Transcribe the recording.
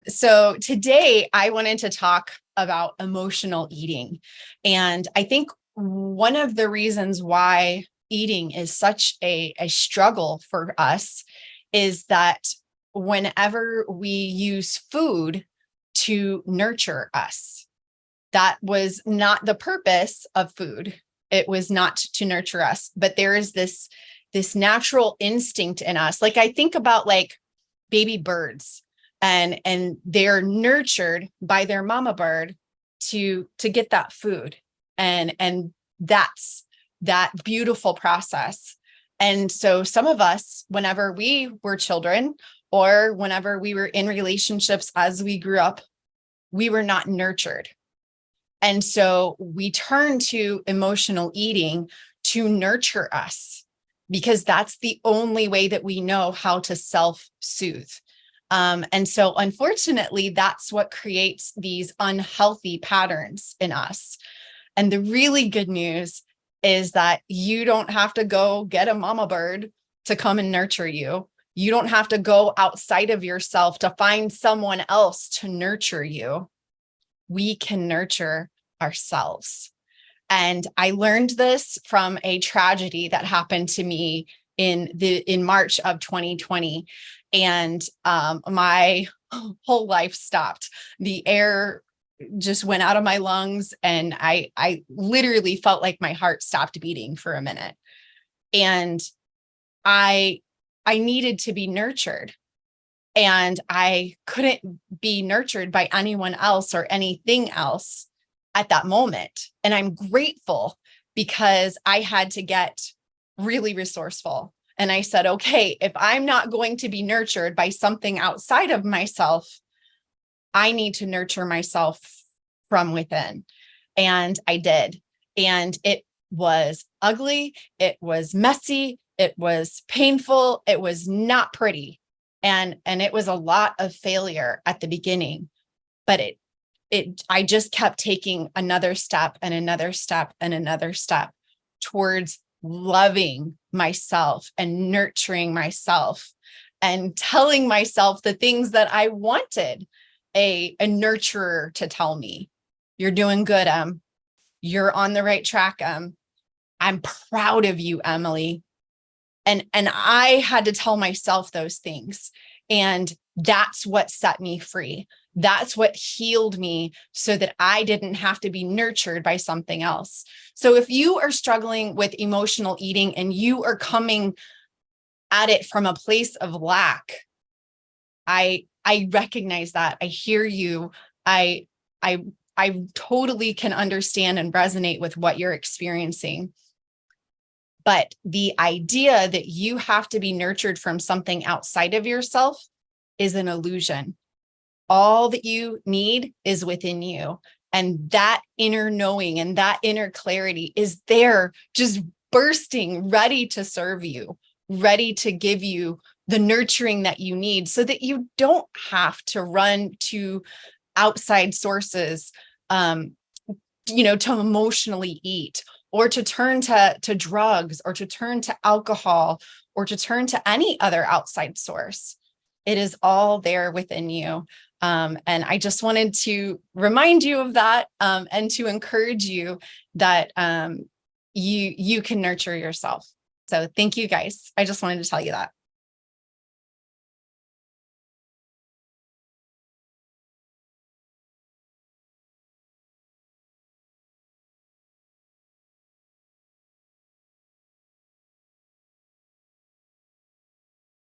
So today I wanted to talk about emotional eating. And I think one of the reasons why eating is such a struggle for us is that whenever we use food to nurture us, that was not the purpose of food. It was not to nurture us, but there is this natural instinct in us. Like I think about like baby birds and they're nurtured by their mama bird to get that food. And that's that beautiful process. And so some of us, whenever we were children or whenever we were in relationships as we grew up, we were not nurtured. And so we turn to emotional eating to nurture us because that's the only way that we know how to self-soothe. And so unfortunately, that's what creates these unhealthy patterns in us. And the really good news is that you don't have to go get a mama bird to come and nurture you. You don't have to go outside of yourself to find someone else to nurture you. We can nurture ourselves. And I learned this from a tragedy that happened to me in March of 2020. And my whole life stopped. The air just went out of my lungs, and I literally felt like my heart stopped beating for a minute. And I needed to be nurtured. And I couldn't be nurtured by anyone else or anything else at that moment. And I'm grateful because I had to get really resourceful. And I said, okay, if I'm not going to be nurtured by something outside of myself, I need to nurture myself from within. And I did. And it was ugly. It was messy. It was painful. It was not pretty. And it was a lot of failure at the beginning, but I just kept taking another step and another step and another step towards loving myself and nurturing myself and telling myself the things that I wanted a nurturer to tell me. You're doing good, Em. You're on the right track, Em. I'm proud of you, Emily. And I had to tell myself those things. And that's what set me free. That's what healed me so that I didn't have to be nurtured by something else. So if you are struggling with emotional eating and you are coming at it from a place of lack, I recognize that. I hear you. I totally can understand and resonate with what you're experiencing. But the idea that you have to be nurtured from something outside of yourself is an illusion. All that you need is within you. And that inner knowing and that inner clarity is there, just bursting, ready to serve you, ready to give you the nurturing that you need so that you don't have to run to outside sources, to emotionally eat, or to turn to drugs, or to turn to alcohol, or to turn to any other outside source. It is all there within you. And I just wanted to remind you of that, and to encourage you that you can nurture yourself. So thank you guys. I just wanted to tell you that.